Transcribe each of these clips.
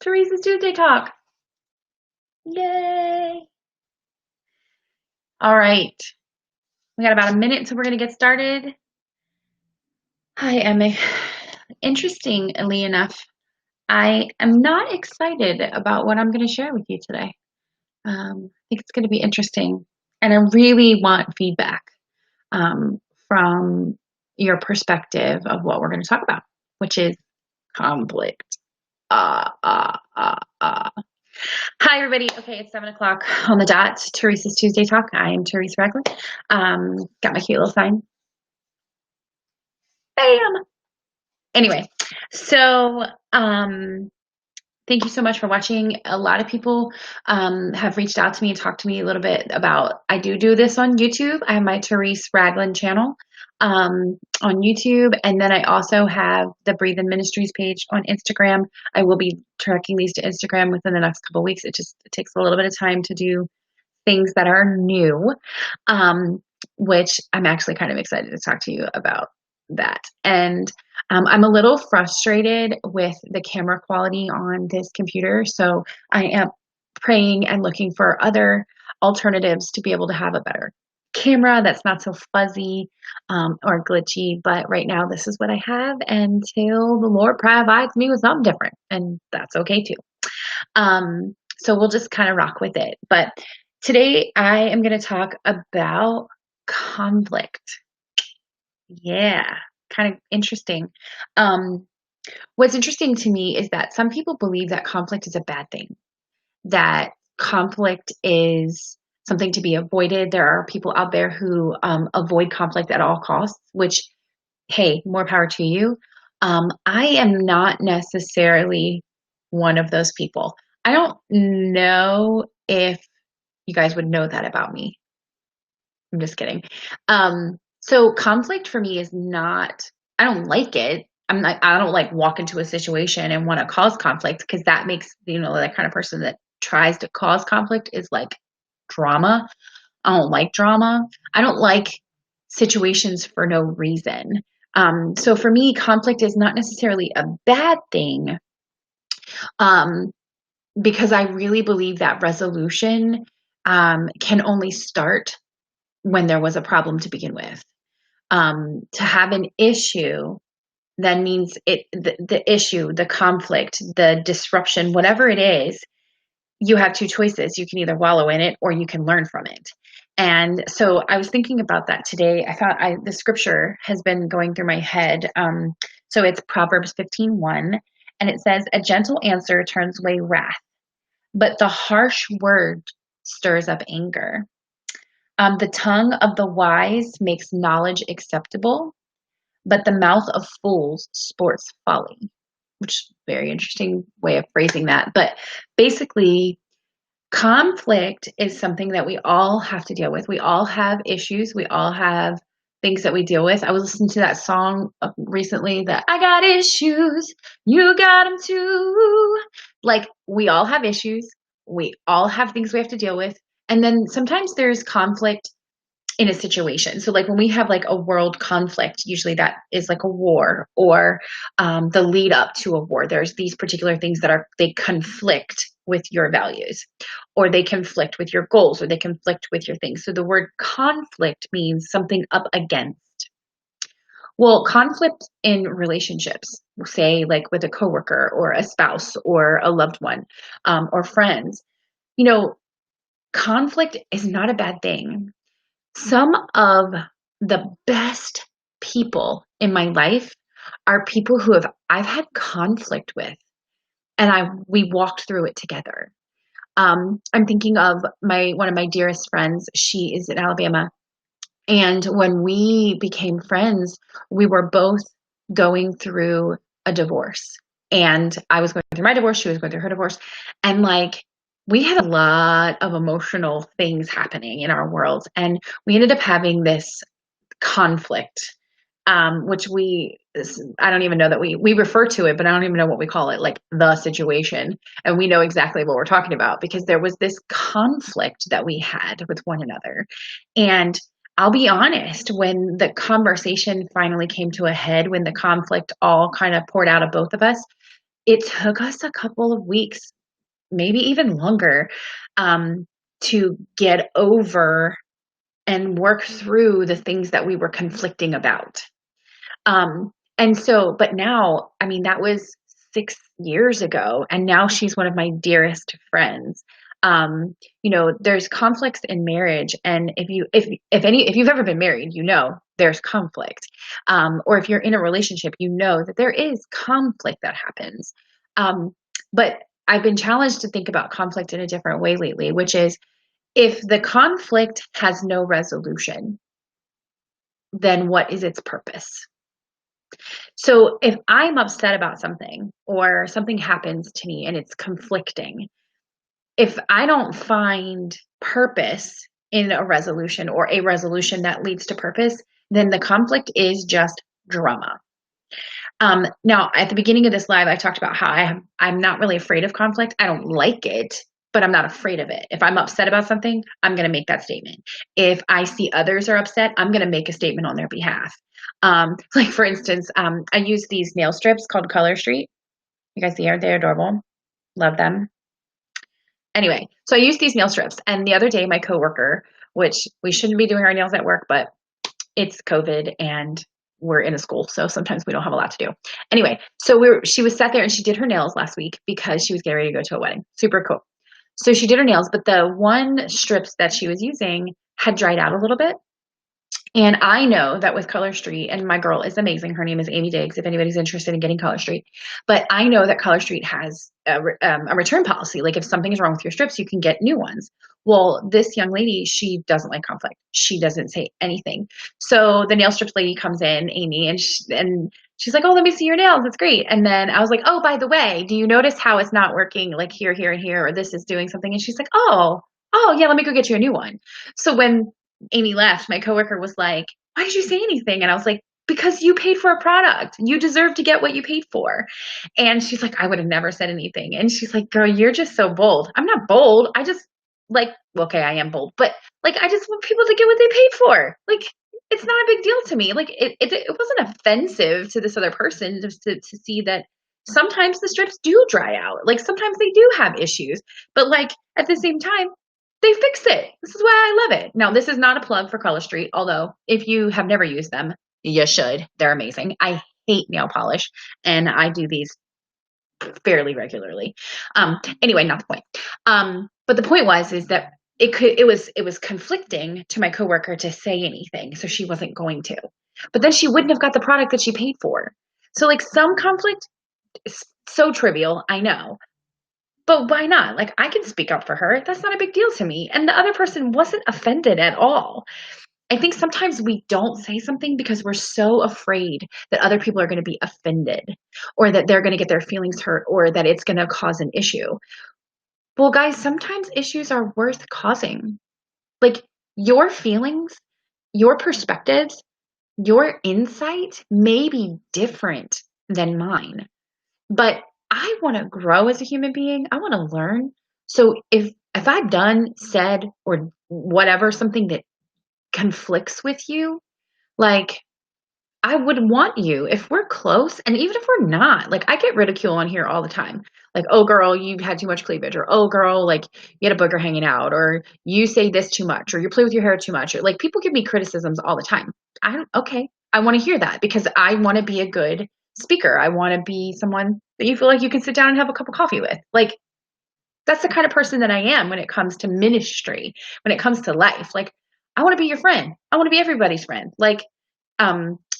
Therese's Tuesday Talk. Yay. All right. We got about a minute until we're going to get started. Hi, Emma. Interestingly enough, I am not excited about what I'm going to share with you today. I think it's going to be interesting. And I really want feedback from your perspective of what we're going to talk about, which is conflict. Hi, everybody. Okay, it's 7 o'clock on the dot. Therese's Tuesday Talk. I am Therese Ragland. Got my cute little sign. Bam! Anyway, so thank you so much for watching. A lot of people have reached out to me and talked to me a little bit about, I do this on YouTube. I have my Therese Ragland channel on YouTube. And then I also have the Breathe In Ministries page on Instagram. I will be tracking these to Instagram within the next couple of weeks. It takes a little bit of time to do things that are new, which I'm actually kind of excited to talk to you about that. And I'm a little frustrated with the camera quality on this computer, so I am praying and looking for other alternatives to be able to have a better camera that's not so fuzzy or glitchy. But right now, this is what I have until the Lord provides me with something different, and that's okay too. So we'll just kind of rock with it. But today, I am going to talk about conflict. Yeah, kind of interesting. What's interesting to me is that some people believe that conflict is a bad thing, that conflict is something to be avoided. There are people out there who avoid conflict at all costs, which, hey, more power to you. I am not necessarily one of those people. I don't know if you guys would know that about me. I'm just kidding. So conflict for me is not, I don't like it. I don't like walk into a situation and want to cause conflict, because that makes, that kind of person that tries to cause conflict is like drama. I don't like drama. I don't like situations for no reason. So for me, conflict is not necessarily a bad thing, because I really believe that resolution can only start when there was a problem to begin with. To have an issue, then means the issue, the conflict, the disruption, whatever it is, you have two choices. You can either wallow in it or you can learn from it. And so I was thinking about that today. I thought the scripture has been going through my head. So it's Proverbs 15:1, and it says, "A gentle answer turns away wrath, but the harsh word stirs up anger. The tongue of the wise makes knowledge acceptable, but the mouth of fools sports folly," which is a very interesting way of phrasing that. But basically, conflict is something that we all have to deal with. We all have issues. We all have things that we deal with. I was listening to that song recently, that I got issues, you got them too. Like, we all have issues. We all have things we have to deal with. And then sometimes there's conflict in a situation. So like when we have like a world conflict, usually that is like a war, or the lead up to a war. There's these particular things that they conflict with your values, or they conflict with your goals, or they conflict with your things. So the word conflict means something up against. Well, conflict in relationships, say like with a coworker or a spouse or a loved one, or friends, conflict is not a bad thing. Some of the best people in my life are people who I've had conflict with, and we walked through it together. I'm thinking of one of my dearest friends. She is in Alabama, and when we became friends, we were both going through a divorce, and I was going through my divorce. She was going through her divorce, and like, we had a lot of emotional things happening in our worlds, and we ended up having this conflict, which I don't even know that we refer to it, but I don't even know what we call it, like the situation. And we know exactly what we're talking about, because there was this conflict that we had with one another. And I'll be honest, when the conversation finally came to a head, when the conflict all kind of poured out of both of us, it took us a couple of weeks, maybe even longer, to get over and work through the things that we were conflicting about. And so, but now, I mean, that was 6 years ago, and now she's one of my dearest friends. There's conflicts in marriage, and if you've ever been married, there's conflict. Or if you're in a relationship, that there is conflict that happens. But I've been challenged to think about conflict in a different way lately, which is if the conflict has no resolution, then what is its purpose? So if I'm upset about something or something happens to me and it's conflicting, if I don't find purpose in a resolution or a resolution that leads to purpose, then the conflict is just drama. Now, at the beginning of this live, I talked about how I'm not really afraid of conflict. I don't like it, but I'm not afraid of it. If I'm upset about something, I'm going to make that statement. If I see others are upset, I'm going to make a statement on their behalf. Like for instance, I use these nail strips called Color Street. You guys see, are they adorable? Love them. Anyway, so I use these nail strips, and the other day my coworker, which we shouldn't be doing our nails at work, but it's COVID and we're in a school, so sometimes we don't have a lot to do. Anyway, so she was sat there and she did her nails last week because she was getting ready to go to a wedding. Super cool. So she did her nails, but the one strips that she was using had dried out a little bit. And I know that with Color Street, and my girl is amazing. Her name is Amy Diggs, if anybody's interested in getting Color Street. But I know that Color Street has a return policy. Like if something is wrong with your strips, you can get new ones. Well, this young lady, she doesn't like conflict. She doesn't say anything. So the nail strips lady comes in, Amy, and she's like, "Oh, let me see your nails. That's great." And then I was like, "Oh, by the way, do you notice how it's not working like here, here, and here, or this is doing something?" And she's like, "Oh, yeah, let me go get you a new one." So when Amy left, my coworker was like, "Why did you say anything?" And I was like, "Because you paid for a product. You deserve to get what you paid for." And she's like, "I would have never said anything." And she's like, "Girl, you're just so bold." I'm not bold. I just okay, I am bold, but I just want people to get what they paid for. Like, it's not a big deal to me. Like, it wasn't offensive to this other person just to see that sometimes the strips do dry out. Like, sometimes they do have issues, but at the same time, they fix it. This is why I love it. Now, this is not a plug for Color Street, although if you have never used them, you should. They're amazing. I hate nail polish, and I do these fairly regularly. Anyway, not the point. But the point is that it was conflicting to my coworker to say anything, so she wasn't going to. But then she wouldn't have got the product that she paid for. So some conflict is so trivial, I know. But why not? I can speak up for her. That's not a big deal to me. And the other person wasn't offended at all. I think sometimes we don't say something because we're so afraid that other people are going to be offended or that they're going to get their feelings hurt or that it's going to cause an issue. Well, guys, sometimes issues are worth causing. Your feelings, your perspectives, your insight may be different than mine, but I want to grow as a human being. I want to learn. So if I've done, said, or whatever, something that conflicts with you, I would want you, if we're close, and even if we're not, I get ridicule on here all the time. "Oh girl, you had too much cleavage," or "Oh girl, you had a booger hanging out," or "You say this too much," or "You play with your hair too much," or people give me criticisms all the time. Okay, I want to hear that because I want to be a good speaker. I want to be someone that you feel like you can sit down and have a cup of coffee with. That's the kind of person that I am when it comes to ministry, when it comes to life. I want to be your friend. I want to be everybody's friend.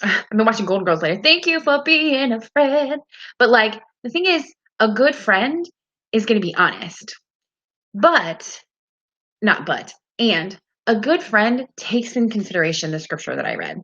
I've been watching Golden Girls lately. Thank you for being a friend. But the thing is, a good friend is going to be honest. And a good friend takes in consideration the scripture that I read.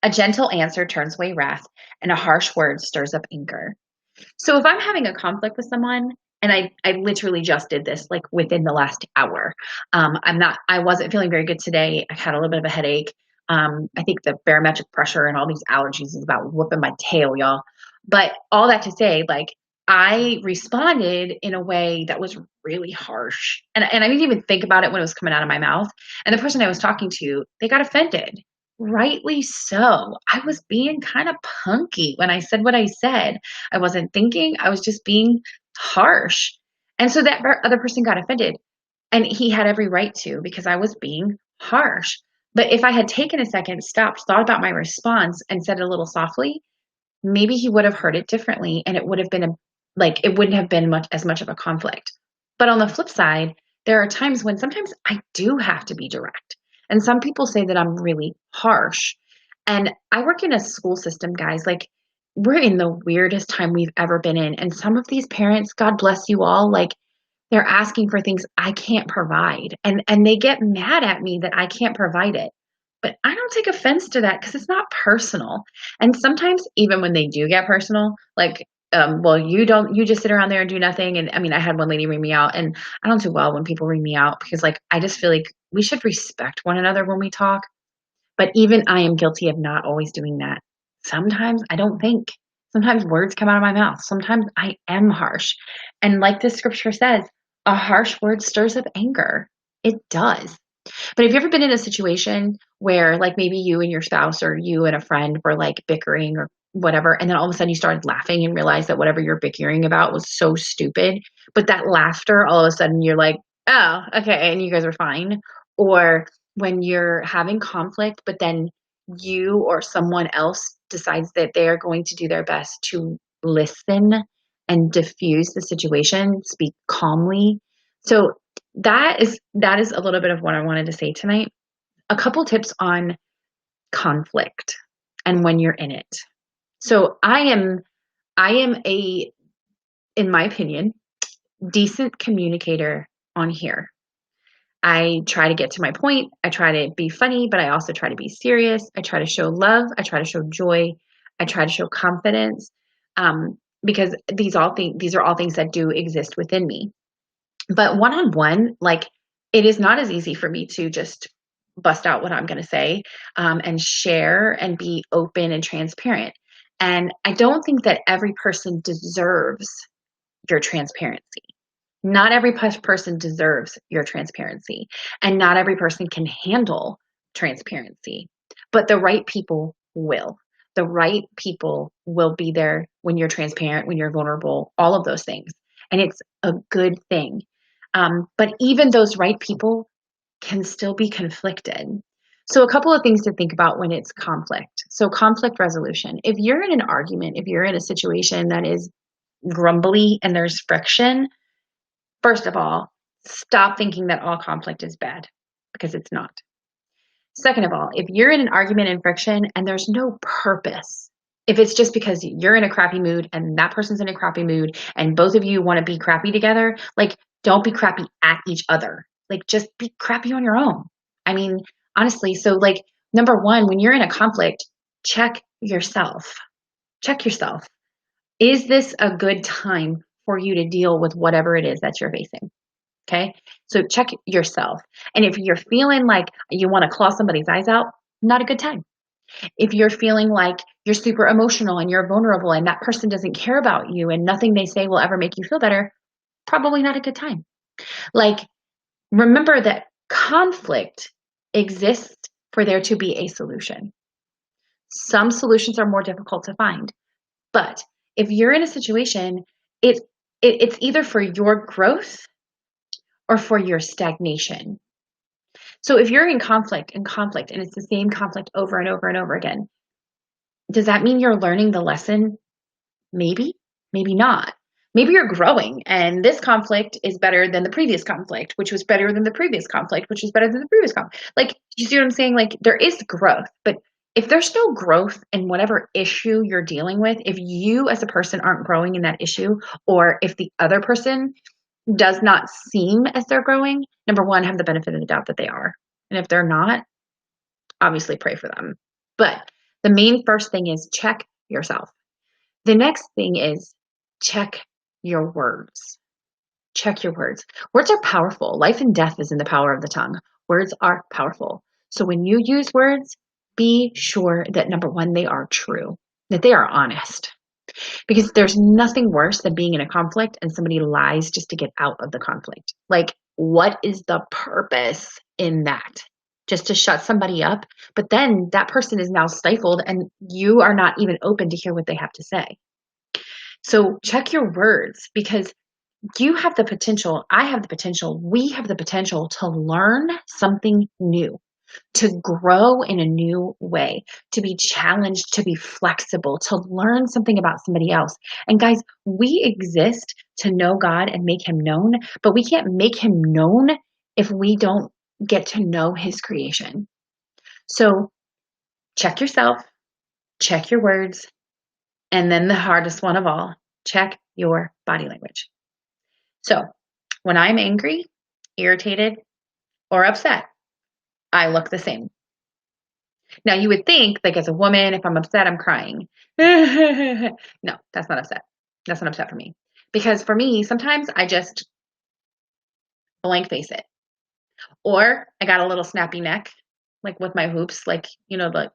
A gentle answer turns away wrath, and a harsh word stirs up anger. So if I'm having a conflict with someone, and I literally just did this within the last hour. I wasn't feeling very good today. I had a little bit of a headache. I think the barometric pressure and all these allergies is about whooping my tail, y'all. But all that to say, I responded in a way that was really harsh. And I didn't even think about it when it was coming out of my mouth. And the person I was talking to, they got offended. rightly so. I was being kind of punky when I said what I said. I wasn't thinking, I was just being harsh. And so that other person got offended. And he had every right to, because I was being harsh. But if I had taken a second, stopped, thought about my response, and said it a little softly, maybe he would have heard it differently, and it would have been it wouldn't have been as much of a conflict. But on the flip side, there are times when sometimes I do have to be direct. And some people say that I'm really harsh. And I work in a school system, guys. Like, we're in the weirdest time we've ever been in. And some of these parents, God bless you all, like, they're asking for things I can't provide. And they get mad at me that I can't provide it. But I don't take offense to that because it's not personal. And sometimes even when they do get personal, like, well, you just sit around there and do nothing. And I mean, I had one lady ring me out, and I don't do well when people ring me out because, like, I just feel like we should respect one another when we talk. But even I am guilty of not always doing that. Sometimes I don't think. Sometimes words come out of my mouth. Sometimes I am harsh. And like the scripture says, a harsh word stirs up anger. It does. But have you ever been in a situation where, like, maybe you and your spouse or you and a friend were like bickering or whatever, and then all of a sudden you started laughing and realized that whatever you're bickering about was so stupid, but that laughter, all of a sudden you're like, oh, okay, and you guys are fine? Or when you're having conflict, but then you or someone else decides that they are going to do their best to listen and diffuse the situation, speak calmly. So that is a little bit of what I wanted to say tonight. A couple tips on conflict and when you're in it. So I am a, in my opinion, decent communicator on here. I try to get to my point. I try to be funny, but I also try to be serious. I try to show love. I try to show joy. I try to show confidence, because these are all things that do exist within me. But one-on-one, like, it is not as easy for me to just bust out what I'm going to say, and share and be open and transparent. And I don't think that every person deserves your transparency. Not every person deserves your transparency, and not every person can handle transparency, but the right people will. The right people will be there when you're transparent, when you're vulnerable, all of those things. And it's a good thing. But even those right people can still be conflicted. So, a couple of things to think about when it's conflict. So, conflict resolution. If you're in an argument, if you're in a situation that is grumbly and there's friction, first of all, stop thinking that all conflict is bad, because it's not. Second of all, if you're in an argument and friction and there's no purpose, if it's just because you're in a crappy mood and that person's in a crappy mood and both of you want to be crappy together, like, don't be crappy at each other. Like, just be crappy on your own. I mean, honestly, so, like, number one, when you're in a conflict, check yourself. Check yourself. Is this a good time for you to deal with whatever it is that you're facing? Okay. So check yourself. And if you're feeling like you want to claw somebody's eyes out, not a good time. If you're feeling like you're super emotional and you're vulnerable and that person doesn't care about you and nothing they say will ever make you feel better, probably not a good time. Like, remember that conflict exists for there to be a solution. Some solutions are more difficult to find, but if you're in a situation, it's either for your growth or for your stagnation. So if you're in conflict and it's the same conflict over and over and over again, does that mean you're learning the lesson? Maybe, maybe not. Maybe you're growing and this conflict is better than the previous conflict, which was better than the previous conflict, which was better than the previous conflict. Like, you see what I'm saying? Like, there is growth, but if there's no growth in whatever issue you're dealing with, if you as a person aren't growing in that issue, or if the other person does not seem as they're growing, number one, have the benefit of the doubt that they are. And if they're not, obviously pray for them. But the main first thing is check yourself. The next thing is check your words. Check your words. Words are powerful. Life and death is in the power of the tongue. Words are powerful. So when you use words, be sure that, number one, they are true, that they are honest. Because there's nothing worse than being in a conflict and somebody lies just to get out of the conflict. Like, what is the purpose in that? just to shut somebody up. But then that person is now stifled and you are not even open to hear what they have to say. So check your words, because you have the potential, I have the potential, we have the potential to learn something new, to grow in a new way, to be challenged, to be flexible, to learn something about somebody else. And guys, we exist to know God and make him known, but we can't make him known if we don't get to know his creation. So check yourself, check your words, and then the hardest one of all, check your body language. So when I'm angry, irritated, or upset, I look the same. Now, you would think, like, as a woman, if I'm upset, I'm crying. No, that's not upset. That's not upset for me. Because for me, sometimes I just blank face it. Or I got a little snappy neck, like with my hoops, like, like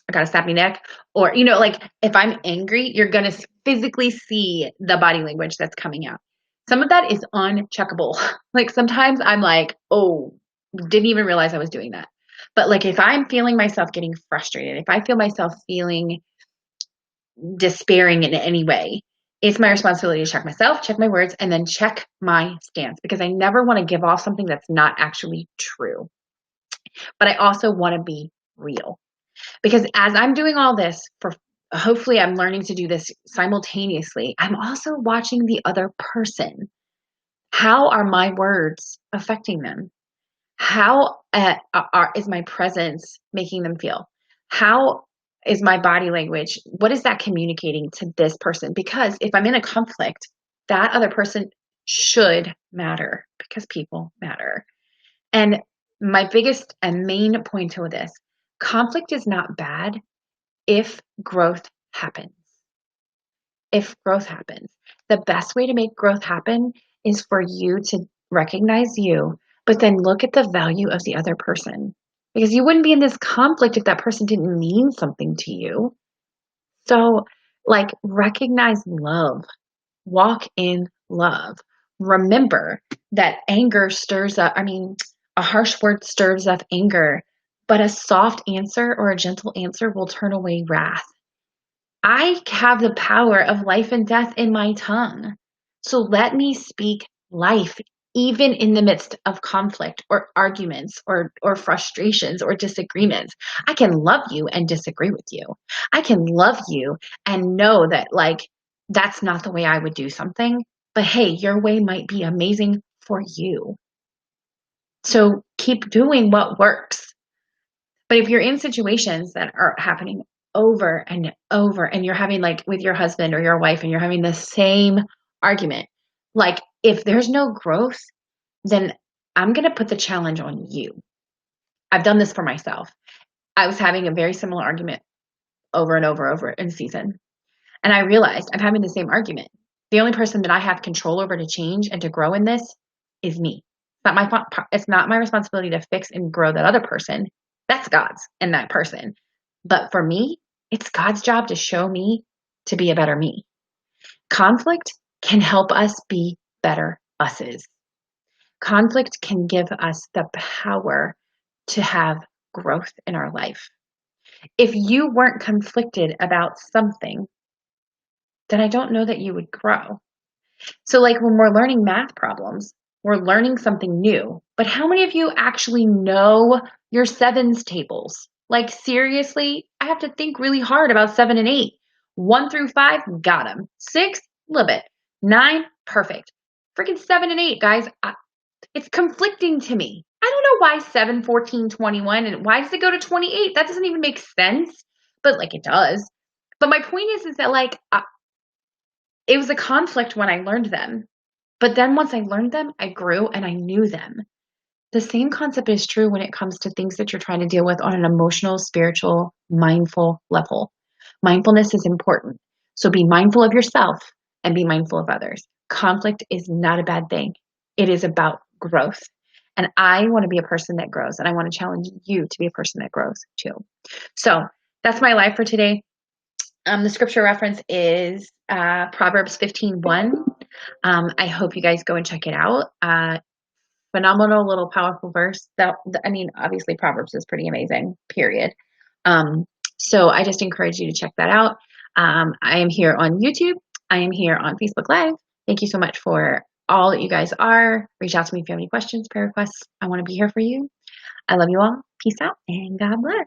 I got a snappy neck. Or, like if I'm angry, you're going to physically see the body language that's coming out. Some of that is uncheckable. Like sometimes I'm like, oh, didn't even realize I was doing that. But like if I'm feeling myself getting frustrated, if I feel myself feeling despairing in any way, it's my responsibility to check myself, check my words, and then check my stance, because I never want to give off something that's not actually true. But I also want to be real, because as I'm doing all this, for hopefully I'm learning to do this simultaneously, I'm also watching the other person. How are my words affecting them? How is my presence making them feel? How is my body language? What is that communicating to this person? Because if I'm in a conflict, that other person should matter, because people matter. And my biggest and main point to this, conflict is not bad if growth happens. If growth happens, the best way to make growth happen is for you to recognize you, but then look at the value of the other person. Because you wouldn't be in this conflict if that person didn't mean something to you. So, like, recognize love, walk in love. Remember that anger stirs up, a harsh word stirs up anger, but a soft answer or a gentle answer will turn away wrath. I have the power of life and death in my tongue. So let me speak life, even in the midst of conflict or arguments or frustrations or disagreements. I can love you and disagree with you. I can love you and know that, like, that's not the way I would do something. But hey, your way might be amazing for you. So keep doing what works. But if you're in situations that are happening over and over, and you're having, like, with your husband or your wife, and you're having the same argument, like, if there's no growth, then I'm going to put the challenge on you. I've done this for myself. I was having a very similar argument over and over in season. And I realized I'm having the same argument. The only person that I have control over to change and to grow in this is me. It's not my responsibility to fix and grow that other person. That's God's and that person. But for me, it's God's job to show me to be a better me. Conflict can help us be better us's. Conflict can give us the power to have growth in our life. If you weren't conflicted about something, then I don't know that you would grow. So, like, when we're learning math problems, we're learning something new. But how many of you actually know your sevens tables? Like, seriously, I have to think really hard about 7 and 8. 1 through 5, got them. 6, a little bit. 9, perfect. Freaking 7 and 8, guys. It's conflicting to me. I don't know why 7, 14, 21, and why does it go to 28? That doesn't even make sense. But, like, it does. But my point is that, like, it was a conflict when I learned them. But then once I learned them, I grew and I knew them. The same concept is true when it comes to things that you're trying to deal with on an emotional, spiritual, mindful level. Mindfulness is important. So be mindful of yourself and be mindful of others. Conflict is not a bad thing. It is about growth. And I want to be a person that grows, and I want to challenge you to be a person that grows too. So that's my life for today. The scripture reference is Proverbs 15:1. I hope you guys go and check it out. phenomenal little powerful verse. I mean, obviously Proverbs is pretty amazing, period. Um, so I just encourage you to check that out. I am here on YouTube. I am here on Facebook Live. Thank you so much for all that you guys are. Reach out to me if you have any questions, prayer requests. I want to be here for you. I love you all. Peace out and God bless.